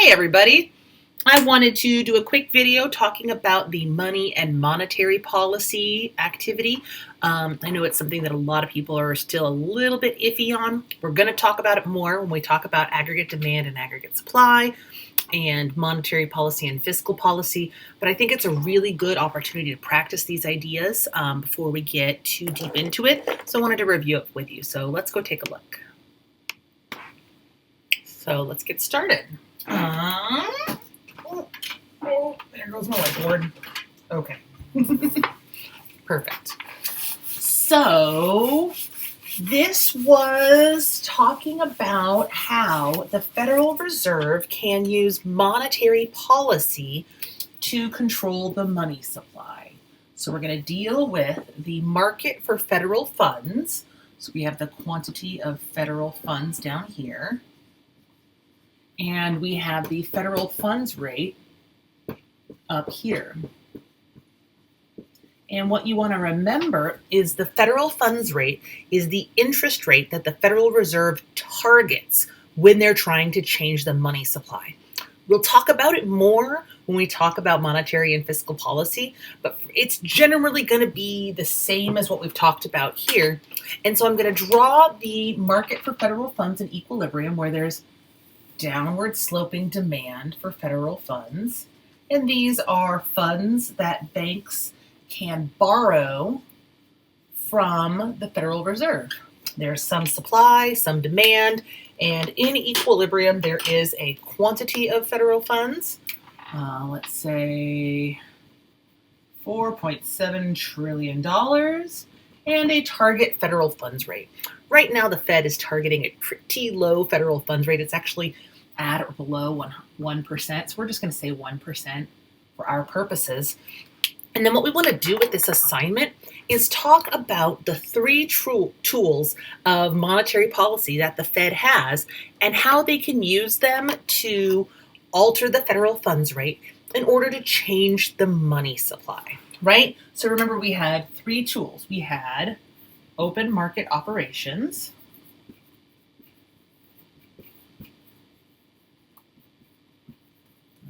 Hey everybody, I wanted to do a quick video talking about the money and monetary policy activity. I know it's something that a lot of people are still a little bit iffy on. We're going to talk about it more when we talk about aggregate demand and aggregate supply and monetary policy and fiscal policy, but I think it's a really good opportunity to practice these ideas before we get too deep into it. So I wanted to review it with you. So let's go take a look. So let's get started. There goes my whiteboard. Okay. Perfect. So this was talking about how the Federal Reserve can use monetary policy to control the money supply. So we're going to deal with the market for federal funds. So we have the quantity of federal funds down here. And we have the federal funds rate up here. And what you want to remember is the federal funds rate is the interest rate that the Federal Reserve targets when they're trying to change the money supply. We'll talk about it more when we talk about monetary and fiscal policy, but it's generally going to be the same as what we've talked about here. And so I'm going to draw the market for federal funds in equilibrium where there's downward sloping demand for federal funds. And these are funds that banks can borrow from the Federal Reserve. There's some supply, some demand, and in equilibrium, there is a quantity of federal funds. Let's say $4.7 trillion and a target federal funds rate. Right now, the Fed is targeting a pretty low federal funds rate. It's actually at or below 1%. So we're just going to say 1% for our purposes. And then what we want to do with this assignment is talk about the three tools of monetary policy that the Fed has and how they can use them to alter the federal funds rate in order to change the money supply, right? So remember, we had three tools. We had open market operations,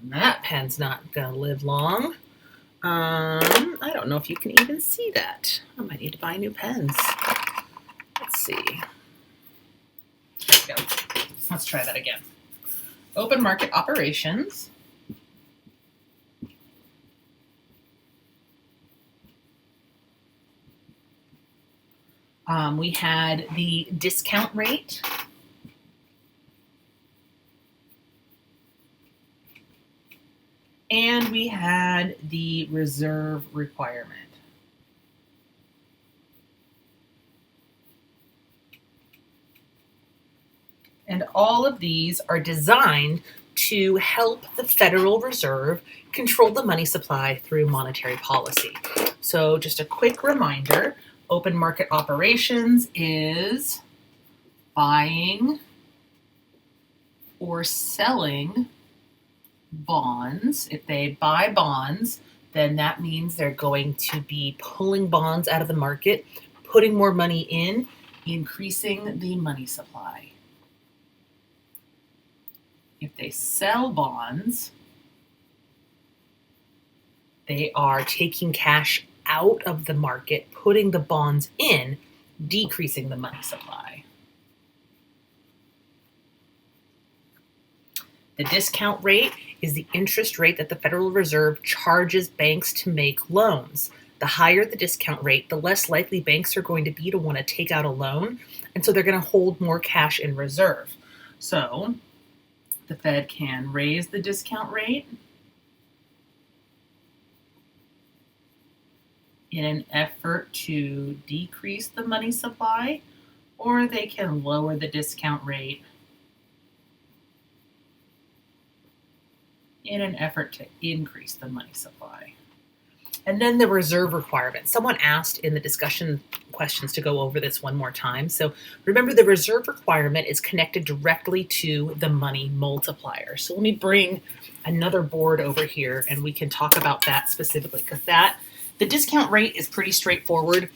that pen's not going to live long. I don't know if you can even see that. I might need to buy new pens. Let's see. There we go. Let's try that again. Open market operations. We had the discount rate. And we had the reserve requirement. And all of these are designed to help the Federal Reserve control the money supply through monetary policy. So just a quick reminder, open market operations is buying or selling bonds. If they buy bonds, then that means they're going to be pulling bonds out of the market, putting more money in, increasing the money supply. If they sell bonds, they are taking cash out of the market, putting the bonds in, decreasing the money supply. The discount rate is the interest rate that the Federal Reserve charges banks to make loans. The higher the discount rate, the less likely banks are going to be to want to take out a loan, and so they're going to hold more cash in reserve. So the Fed can raise the discount rate in an effort to decrease the money supply, or they can lower the discount rate in an effort to increase the money supply. And then the reserve requirement. Someone asked in the discussion questions to go over this one more time. So remember, the reserve requirement is connected directly to the money multiplier. So let me bring another board over here and we can talk about that specifically, because the discount rate is pretty straightforward.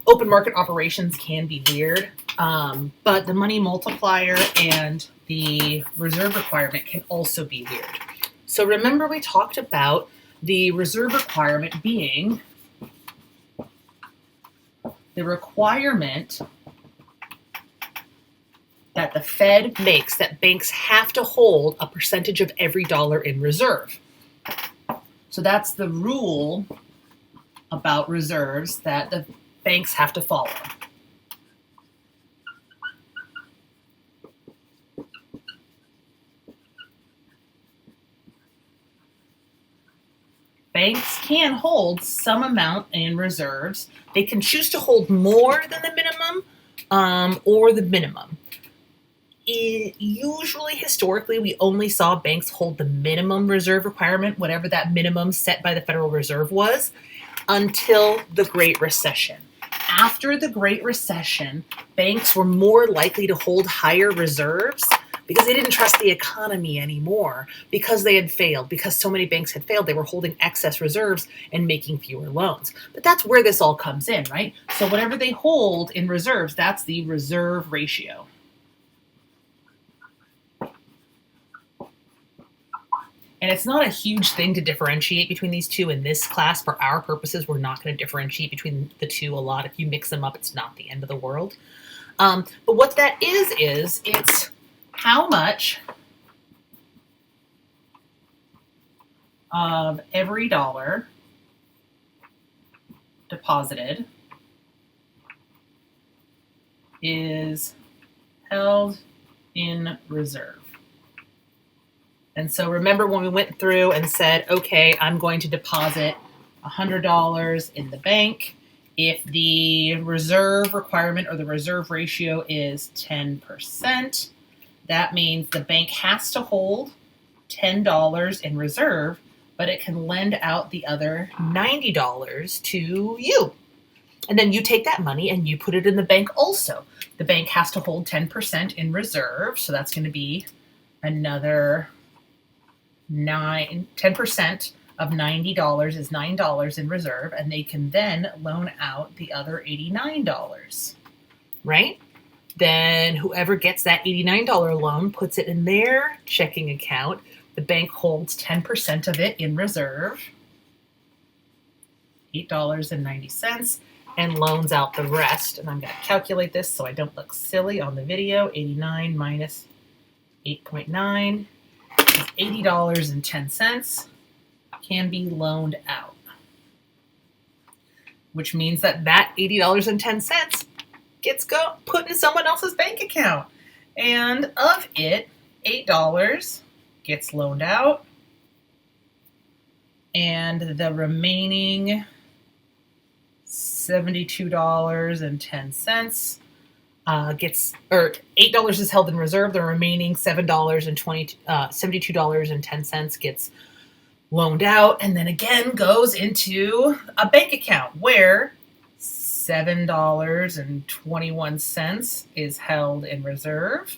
open market operations can be weird, but the money multiplier and the reserve requirement can also be weird. So remember we talked about the reserve requirement being the requirement that the Fed makes that banks have to hold a percentage of every dollar in reserve. So that's the rule about reserves that the banks have to follow. Banks can hold some amount in reserves. They can choose to hold more than the minimum or the minimum. Usually, historically, we only saw banks hold the minimum reserve requirement, whatever that minimum set by the Federal Reserve was, until the Great Recession. After the Great Recession, banks were more likely to hold higher reserves because they didn't trust the economy anymore, because they had failed, because so many banks had failed, they were holding excess reserves and making fewer loans. But that's where this all comes in, right? So whatever they hold in reserves, that's the reserve ratio. And it's not a huge thing to differentiate between these two in this class. For our purposes, we're not going to differentiate between the two a lot. If you mix them up, it's not the end of the world. But what that is it's how much of every dollar deposited is held in reserve. And so remember when we went through and said, okay, I'm going to deposit $100 in the bank. If the reserve requirement or the reserve ratio is 10%, that means the bank has to hold $10 in reserve, but it can lend out the other $90 to you. And then you take that money and you put it in the bank also. The bank has to hold 10% in reserve, so that's going to be another 10% of $90 is $9 in reserve, and they can then loan out the other $89, right? Then whoever gets that $89 loan puts it in their checking account. The bank holds 10% of it in reserve, $8.90, and loans out the rest. And I'm going to calculate this so I don't look silly on the video. 89 minus 8.9 is $80.10 can be loaned out, which means that $80.10 gets put in someone else's bank account. And of it, $8 gets loaned out, and the remaining $72.10 $8 is held in reserve. The remaining $72.10 gets loaned out, and then again goes into a bank account where $7.21 is held in reserve,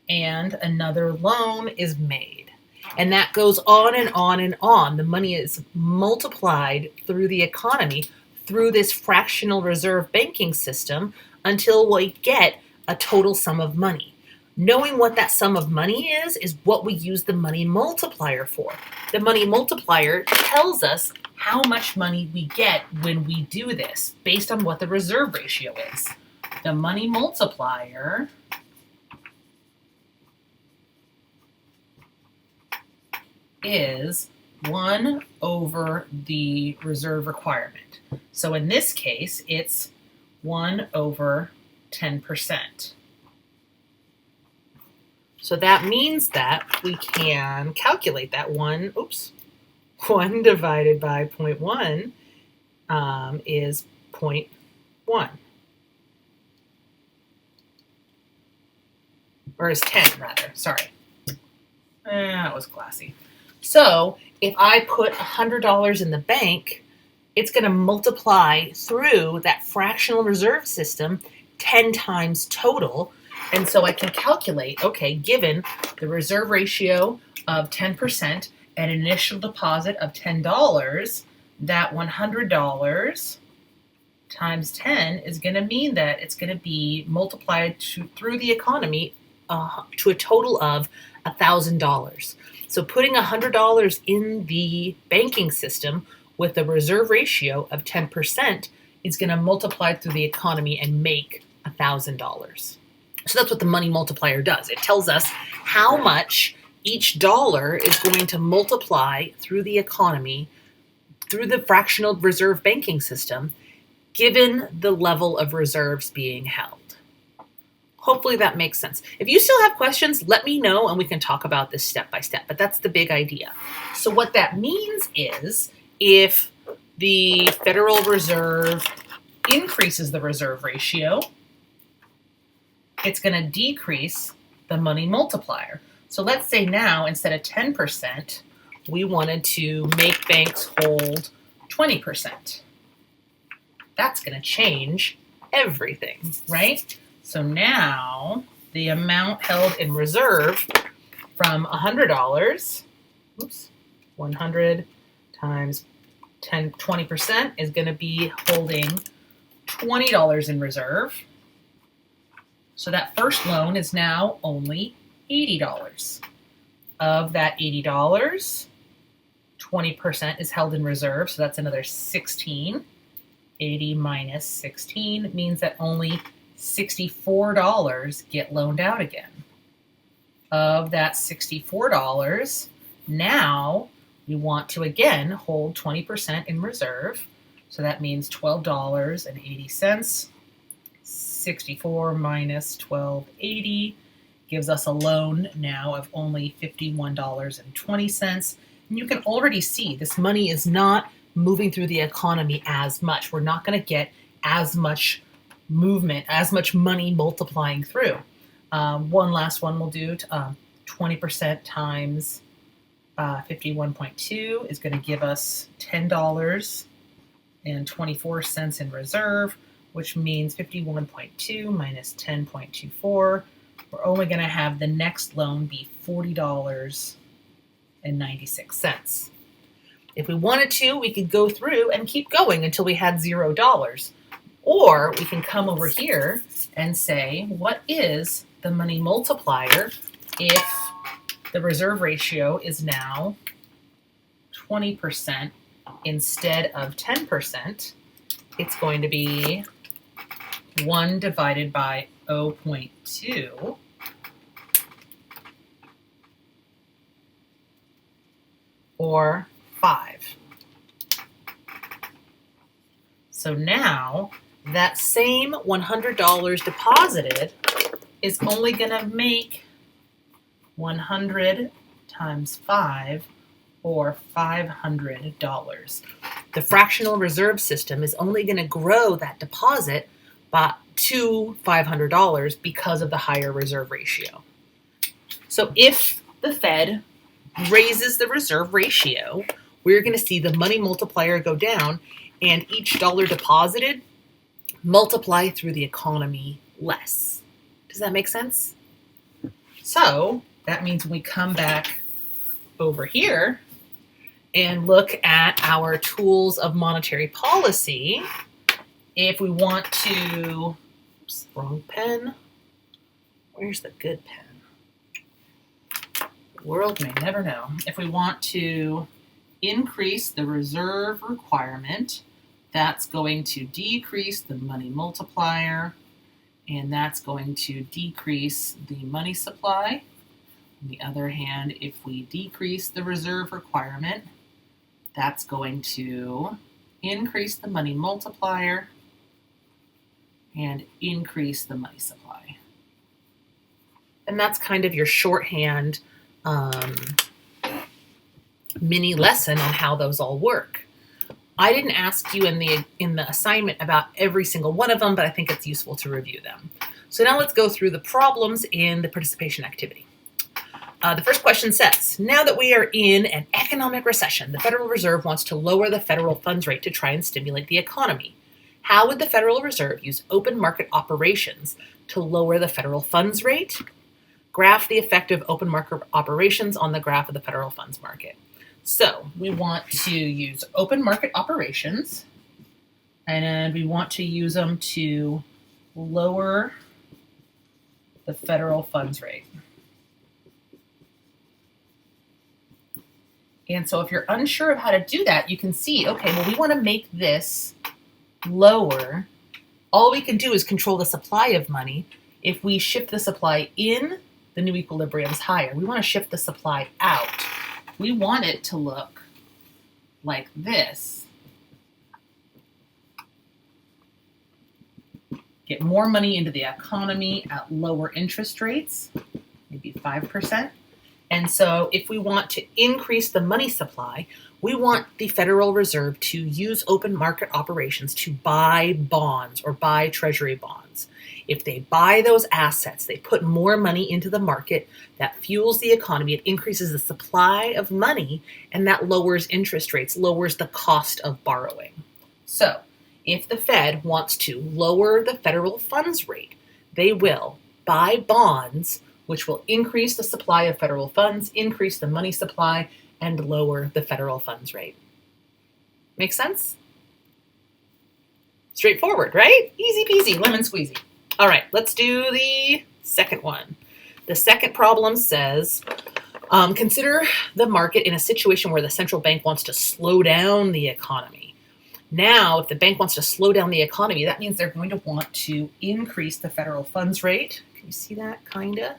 and another loan is made. And that goes on and on and on. The money is multiplied through the economy through this fractional reserve banking system until we get a total sum of money. Knowing what that sum of money is what we use the money multiplier for. The money multiplier tells us how much money we get when we do this based on what the reserve ratio is. The money multiplier is 1 over the reserve requirement. So in this case, it's 1 over 10%. So that means that we can calculate that 1 divided by 0.1 is 0.1. Or is 10, rather. Sorry. That was classy. So if I put $100 in the bank, it's going to multiply through that fractional reserve system 10 times total. And so I can calculate, okay, given the reserve ratio of 10% and an initial deposit of $10, that $100 times 10 is going to mean that it's going to be multiplied through the economy to a total of $1,000. So putting $100 in the banking system with a reserve ratio of 10% is going to multiply through the economy and make $1,000. So that's what the money multiplier does. It tells us how much each dollar is going to multiply through the economy, through the fractional reserve banking system, given the level of reserves being held. Hopefully that makes sense. If you still have questions, let me know and we can talk about this step by step, but that's the big idea. So what that means is if the Federal Reserve increases the reserve ratio, it's going to decrease the money multiplier. So let's say now instead of 10%, we wanted to make banks hold 20%. That's going to change everything, right? So now the amount held in reserve from $100, 100 times 20% is going to be holding $20 in reserve. So that first loan is now only $80. Of that $80, 20% is held in reserve, so that's another 16. 80 minus 16 means that only $64 get loaned out again. Of that $64, now we want to again hold 20% in reserve, so that means $12.80. 64 minus $12.80 gives us a loan now of only $51.20. And you can already see this money is not moving through the economy as much. We're not going to get as much movement, as much money multiplying through. One last one we'll do. 20% times 51.2 is going to give us $10.24 in reserve, which means 51.2 minus 10.24. We're only going to have the next loan be $40.96. If we wanted to, we could go through and keep going until we had $0. Or we can come over here and say, what is the money multiplier if the reserve ratio is now 20% instead of 10%? It's going to be 1 divided by 0.2 or 5. So now that same $100 deposited is only going to make 100 times 5 or $500. The fractional reserve system is only going to grow that deposit to $500 because of the higher reserve ratio. So if the Fed raises the reserve ratio, we're going to see the money multiplier go down and each dollar deposited multiply through the economy less. Does that make sense? So that means when we come back over here and look at our tools of monetary policy, if we want to, oops, wrong pen. Where's the good pen? The world may never know. If we want to increase the reserve requirement, that's going to decrease the money multiplier, and that's going to decrease the money supply. On the other hand, if we decrease the reserve requirement, that's going to increase the money multiplier and increase the money supply. And that's kind of your shorthand mini lesson on how those all work. I didn't ask you in the assignment about every single one of them, but I think it's useful to review them. So now let's go through the problems in the participation activity. The first question says, now that we are in an economic recession, the Federal Reserve wants to lower the federal funds rate to try and stimulate the economy. How would the Federal Reserve use open market operations to lower the federal funds rate? Graph the effect of open market operations on the graph of the federal funds market. So we want to use open market operations, and we want to use them to lower the federal funds rate. And so if you're unsure of how to do that, you can see, okay, well, we want to make this lower. All we can do is control the supply of money. If we shift the supply in, the new equilibrium is higher. We want to shift the supply out. We want it to look like this. Get more money into the economy at lower interest rates, maybe 5%. And so if we want to increase the money supply, we want the Federal Reserve to use open market operations to buy bonds or buy treasury bonds. If they buy those assets, they put more money into the market, that fuels the economy, it increases the supply of money, and that lowers interest rates, lowers the cost of borrowing. So if the Fed wants to lower the federal funds rate, they will buy bonds, which will increase the supply of federal funds, increase the money supply, and lower the federal funds rate. Make sense? Straightforward, right? Easy peasy, lemon squeezy. All right, let's do the second one. The second problem says, consider the market in a situation where the central bank wants to slow down the economy. Now, if the bank wants to slow down the economy, that means they're going to want to increase the federal funds rate. Can you see that, kinda?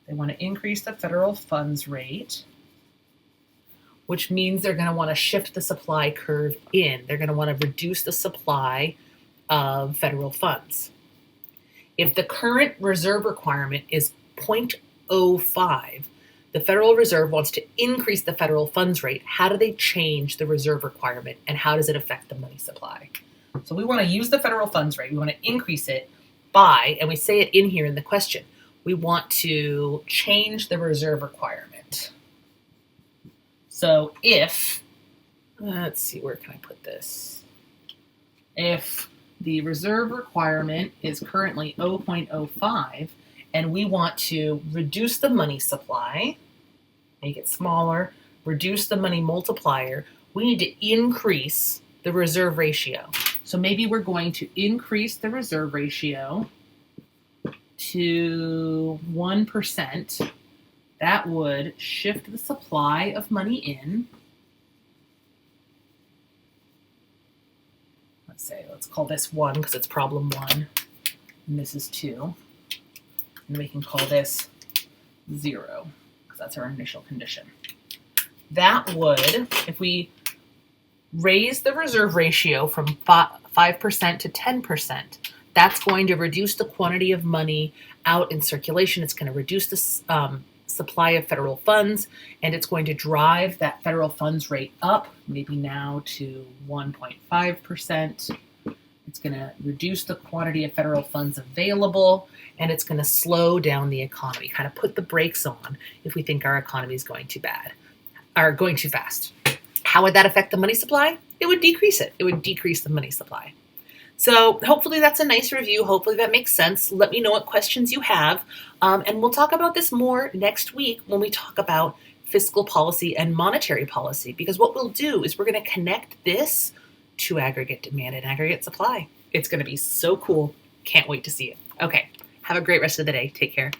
They want to increase the federal funds rate, which means they're going to want to shift the supply curve in. They're going to want to reduce the supply of federal funds. If the current reserve requirement is 0.05, the Federal Reserve wants to increase the federal funds rate. How do they change the reserve requirement, and how does it affect the money supply? So we want to use the federal funds rate. We want to increase it by, and we say it in here in the question, we want to change the reserve requirement. So if, let's see, where can I put this? If the reserve requirement is currently 0.05, and we want to reduce the money supply, make it smaller, reduce the money multiplier, we need to increase the reserve ratio. So maybe we're going to increase the reserve ratio to 1%. That would shift the supply of money in. Let's call this 1 because it's problem 1, and this is 2. And we can call this 0 because that's our initial condition. That would, if we raise the reserve ratio from 5% to 10%, that's going to reduce the quantity of money out in circulation. It's going to reduce the supply of federal funds, and it's going to drive that federal funds rate up, maybe now to 1.5%. It's going to reduce the quantity of federal funds available, and it's going to slow down the economy, kind of put the brakes on if we think our economy is going too bad, or going too fast. How would that affect the money supply? It would decrease it. It would decrease the money supply. So hopefully that's a nice review. Hopefully that makes sense. Let me know what questions you have. And we'll talk about this more next week when we talk about fiscal policy and monetary policy, because what we'll do is we're going to connect this to aggregate demand and aggregate supply. It's going to be so cool. Can't wait to see it. Okay. Have a great rest of the day. Take care.